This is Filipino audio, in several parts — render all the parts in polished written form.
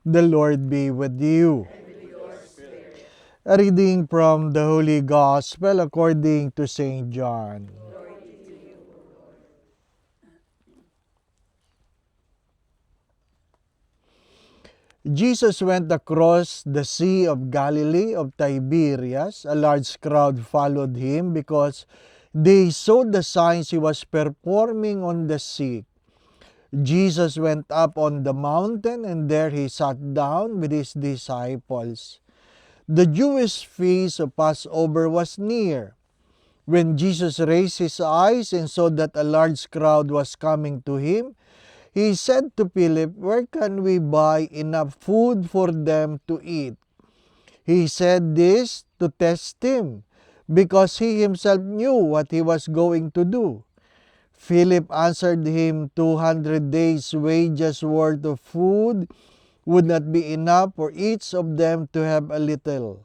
The Lord be with you. A reading from the Holy Gospel according to St. John. Jesus went across the Sea of Galilee of Tiberias. A large crowd followed him because they saw the signs he was performing on the sea. Jesus went up on the mountain, and there he sat down with his disciples. The Jewish feast of Passover was near. When Jesus raised his eyes and saw that a large crowd was coming to him, he said to Philip, "Where can we buy enough food for them to eat?" He said this to test him, because he himself knew what he was going to do. Philip answered him, 200 days' wages worth of food would not be enough for each of them to have a little.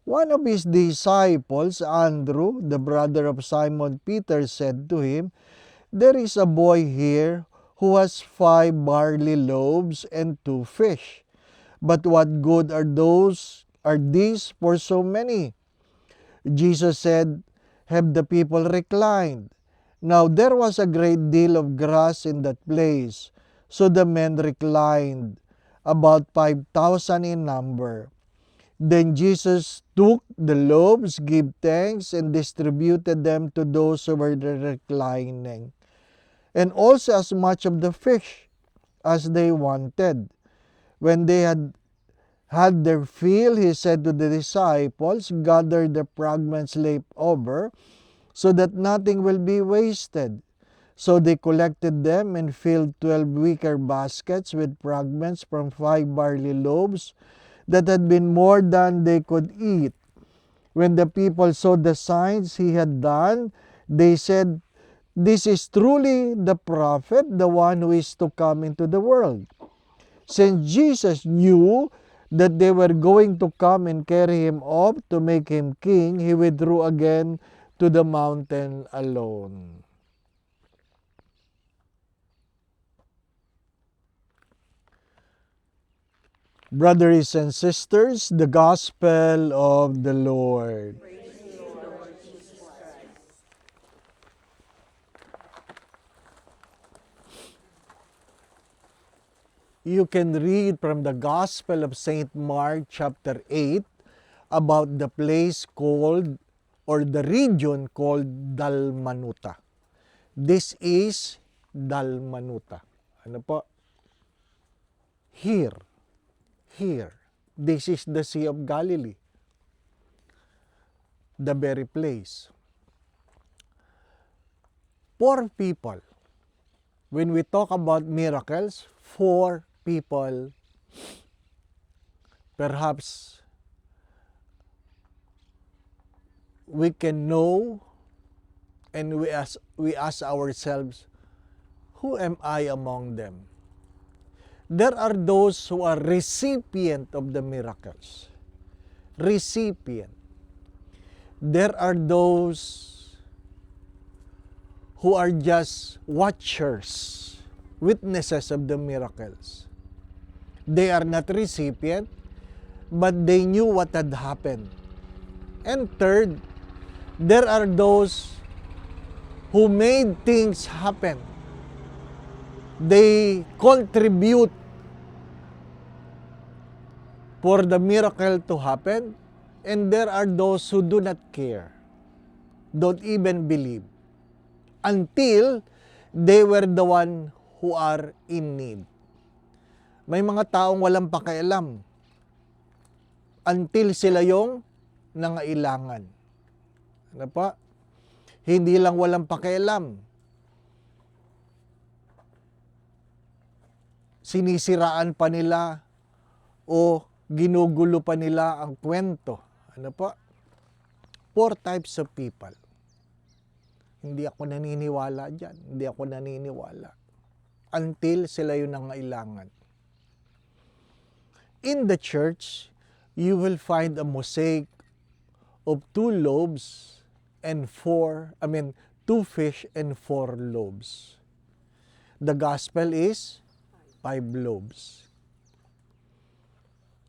One of his disciples, Andrew, the brother of Simon Peter, said to him, "There is a boy here who has 5 barley loaves and 2 fish. But what good are these for so many?" Jesus said, "Have the people reclined?" Now there was a great deal of grass in that place, so the men reclined, about 5,000 in number. Then Jesus took the loaves, gave thanks, and distributed them to those who were reclining, and also as much of the fish as they wanted. When they had their fill, he said to the disciples, "Gather the fragments left over, so that nothing will be wasted." So they collected them and filled 12 wicker baskets with fragments from 5 barley loaves that had been more than they could eat. When the people saw the signs he had done, they said, "This is truly the prophet, the one who is to come into the world." Since Jesus knew that they were going to come and carry him off to make him king, he withdrew again to the mountain alone. Brothers and sisters, the Gospel of the Lord. You can read from the Gospel of St. Mark chapter 8 about the place called, or the region called, Dalmanuta. This is Dalmanuta. Ano po? Here. This is the Sea of Galilee. The very place. Poor people. When we talk about miracles, 4 people, perhaps we can know, and we ask ourselves, who am I among them? There are those who are recipient of the miracles. Recipient. There are those who are just watchers, witnesses of the miracles. They are not recipient, but they knew what had happened. And third, there are those who made things happen. They contribute for the miracle to happen, and there are those who do not care, don't even believe, until they were the one who are in need. May mga taong walang pakialam until sila yung nangailangan. Ano pa? Hindi lang walang pakialam, sinisiraan pa nila o ginugulo pa nila ang kwento. Ano po? 4 types of people. Hindi ako naniniwala dyan. Hindi ako naniniwala. Until sila yung nangailangan. In the church, you will find a mosaic of 2 loaves and 2 fish and 4 loaves. The gospel is 5 loaves.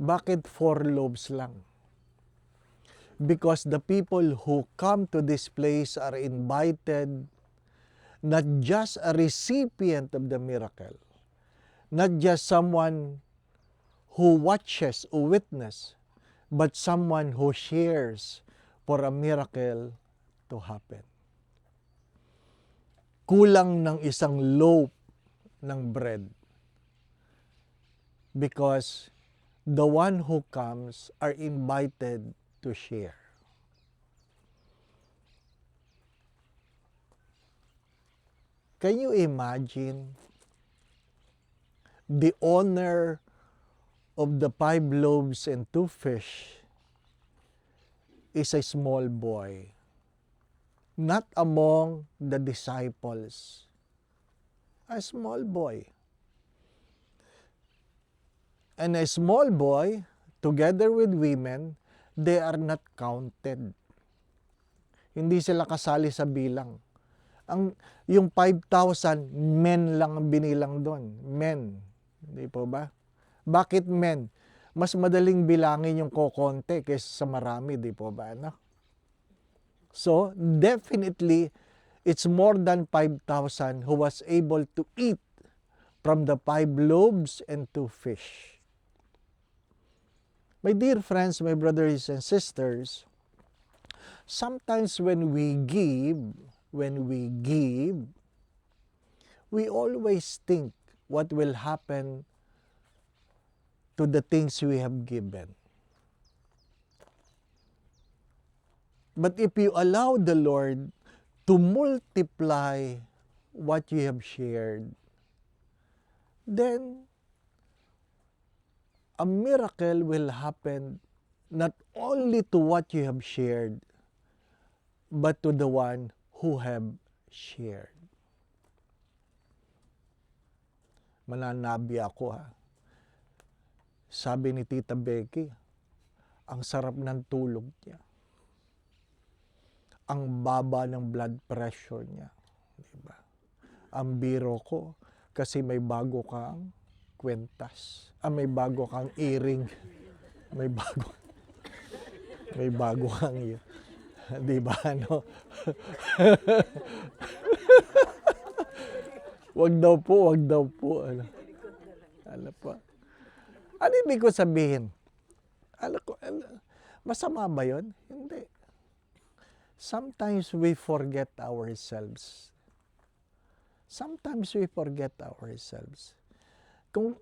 Bakit 4 loaves lang? Because the people who come to this place are invited, not just a recipient of the miracle, not just someone who watches or witness, but someone who shares for a miracle to happen. Kulang ng isang loaf ng bread because the one who comes are invited to share. Can you imagine the owner of the 5 loaves and 2 fish is a small boy, not among the disciples, a small boy. And a small boy, together with women, they are not counted. Hindi sila kasali sa bilang. Yung 5,000, men lang ang binilang doon. Men. Hindi po ba? Bakit men? Mas madaling bilangin yung kokonte kaysa sa marami, di po ba? No? So, definitely, it's more than 5,000 who was able to eat from the 5 loaves and 2 fish. My dear friends, my brothers and sisters, sometimes when we give, we always think what will happen to the things we have given. But if you allow the Lord to multiply what you have shared, then a miracle will happen not only to what you have shared, but to the one who have shared. Mananabi ako ha. Sabi ni Tita Becky, ang sarap ng tulog niya. Ang baba ng blood pressure niya. Diba? Ang biro ko, kasi may bago kang kwentas. May bago kang earring. May bago kang ear. Di ba, ano? Wag daw po. Ano po? Ano ibig ko sabihin? Masama ba yun? Hindi. Sometimes we forget ourselves. Kung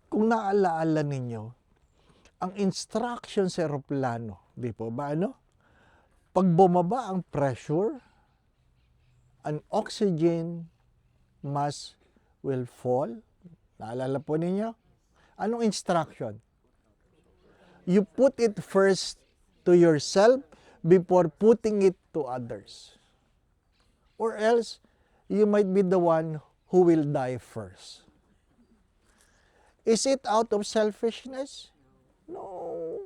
naalaala ninyo, ang instruction sa eroplano, di po ba ano? Pag bumaba ang pressure, an oxygen mask will fall. Naalala po ninyo? Anong instruction? You put it first to yourself before putting it to others. Or else, you might be the one who will die first. Is it out of selfishness? No.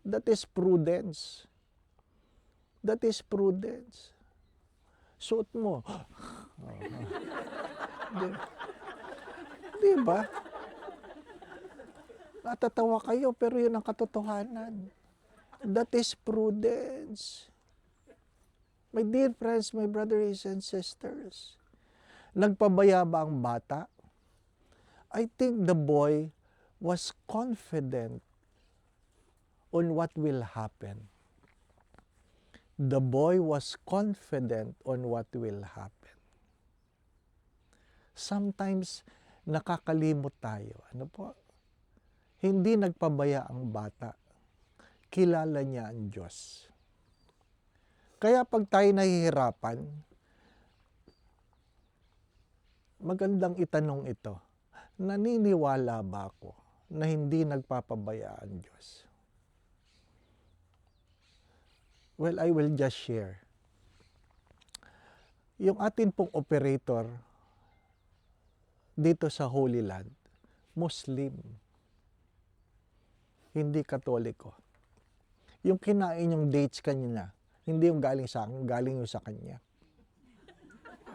That is prudence. Suot mo. Di ba? Natatawa kayo, pero yun ang katotohanan. That is prudence. My dear friends, my brothers and sisters, nagpabaya ba ang bata? I think the boy was confident on what will happen. The boy was confident on what will happen. Sometimes, nakakalimot tayo. Ano po? Hindi nagpabaya ang bata. Kilala niya ang Diyos. Kaya pag tayo nahihirapan, magandang itanong ito, naniniwala ba ako na hindi nagpapabaya ang Diyos? Well, I will just share. Yung atin pong operator dito sa Holy Land, Muslim, hindi Katoliko. Yung kinain yung dates kanina, hindi yung galing sa akin, galing yung sa kanya.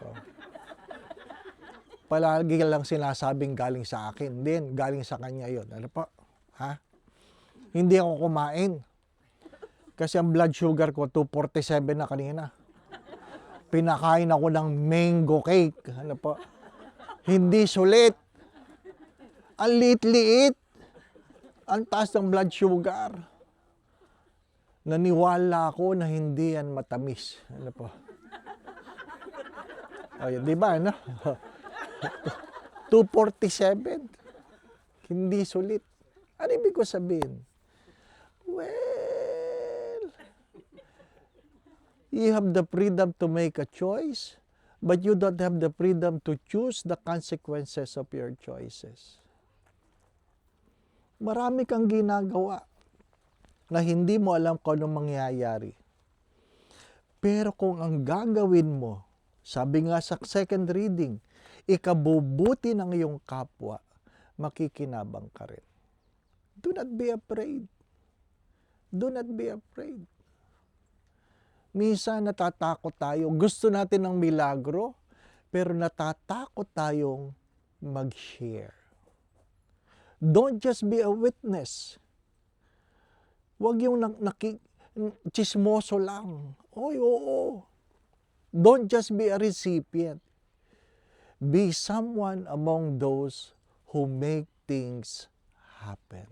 So, palagi lang sinasabing galing sa akin. Then, galing sa kanya yon. Ano po? Ha? Hindi ako kumain. Kasi ang blood sugar ko, 247 na kanina. Pinakain ako ng mango cake. Ano po? Hindi sulit. Ang liit-liit. Ang taas ng blood sugar. Naniwala ako na hindi yan matamis. Ano po? O, di ba, ano? 247. Hindi sulit. Ano ibig ko sabihin? Well, you have the freedom to make a choice, but you don't have the freedom to choose the consequences of your choices. Marami kang ginagawa na hindi mo alam kung anong mangyayari. Pero kung ang gagawin mo, sabi nga sa second reading, ikabubuti ng iyong kapwa, makikinabang ka rin. Do not be afraid. Do not be afraid. Minsan natatakot tayo. Gusto natin ng milagro, pero natatakot tayong mag-share. Don't just be a witness. Huwag yung chismoso lang. Oy, oo. Don't just be a recipient. Be someone among those who make things happen.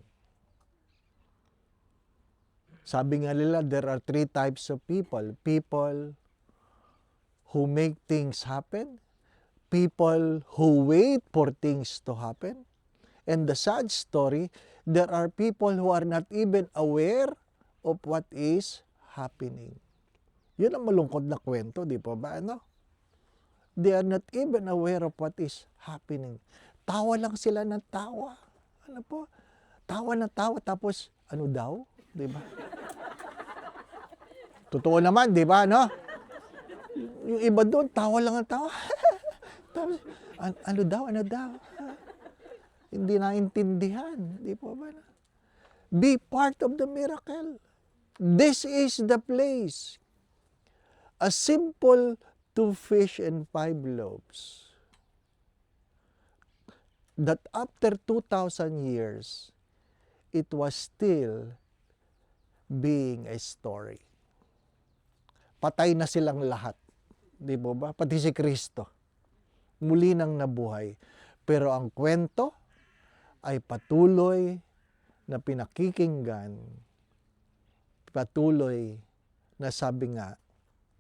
Sabi nga nila, there are 3 types of people. People who make things happen, people who wait for things to happen, and the sad story, there are people who are not even aware of what is happening. Yun ang malungkot na kwento, di po ba? Ano? They are not even aware of what is happening. Tawa lang sila ng tawa. Ano po? Tawa na tawa, tapos ano daw? Di ba? Totoo naman, di ba? No? Yung iba doon, tawa lang ng tawa. Tapos, ano daw? Hindi naintindihan. Di po ba? Be part of the miracle. This is the place. A simple 2 fish and 5 loaves. That after 2,000 years, it was still being a story. Patay na silang lahat. Di po ba? Pati si Kristo. Muli nang nabuhay. Pero ang kwento ay patuloy na pinakikinggan, patuloy na sabi nga,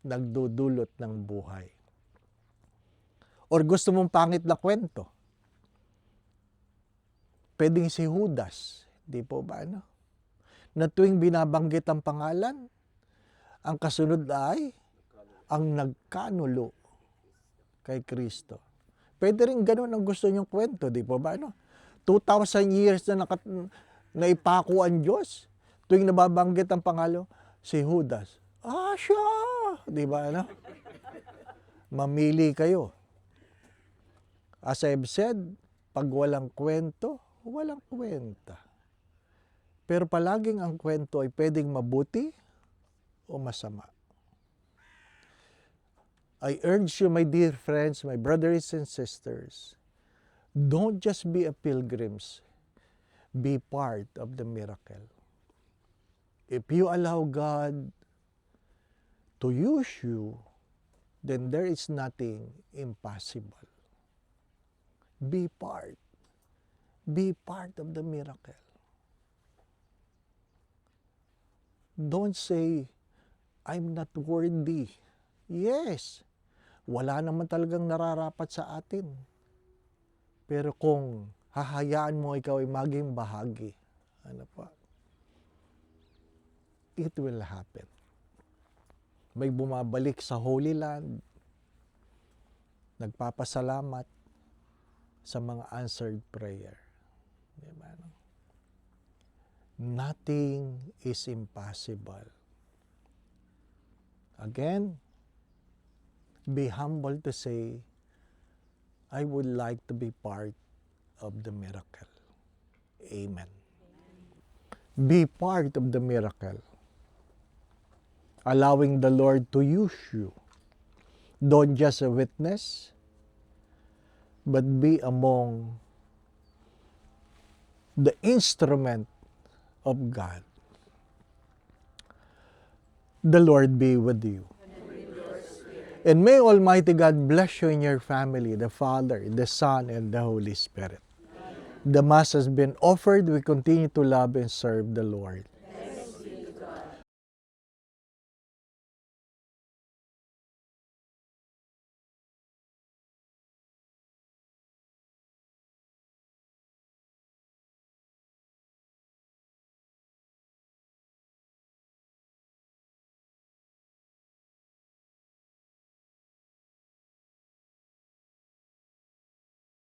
nagdudulot ng buhay. Or gusto mong pangit na kwento? Pwedeng si Judas, di po ba ano? Na tuwing binabanggit ang pangalan, ang kasunod ay ang nagkanulo kay Kristo. Pwede rin ganun ang gusto niyong kwento, di po ba ano? 2,000 years na naipako ang Diyos. Tuwing nababanggit ang pangalan, si Judas. Siya! Di ba ano? Mamili kayo. As I've said, pag walang kwento, walang kwenta. Pero palaging ang kwento ay pwedeng mabuti o masama. I urge you, my dear friends, my brothers and sisters, don't just be a pilgrims. Be part of the miracle. If you allow God to use you, then there is nothing impossible. Be part. Be part of the miracle. Don't say, I'm not worthy. Yes, wala naman talagang nararapat sa atin. Pero kung hahayaan mo ikaw ay maging bahagi, ano pa? It will happen. May bumabalik sa Holy Land, nagpapasalamat sa mga answered prayer. Diba? Nothing is impossible. Again, be humble to say, I would like to be part of the miracle. Amen. Be part of the miracle. Allowing the Lord to use you. Don't just a witness, but be among the instrument of God. The Lord be with you. And may Almighty God bless you and your family, the Father, the Son, and the Holy Spirit. The Mass has been offered. We continue to love and serve the Lord.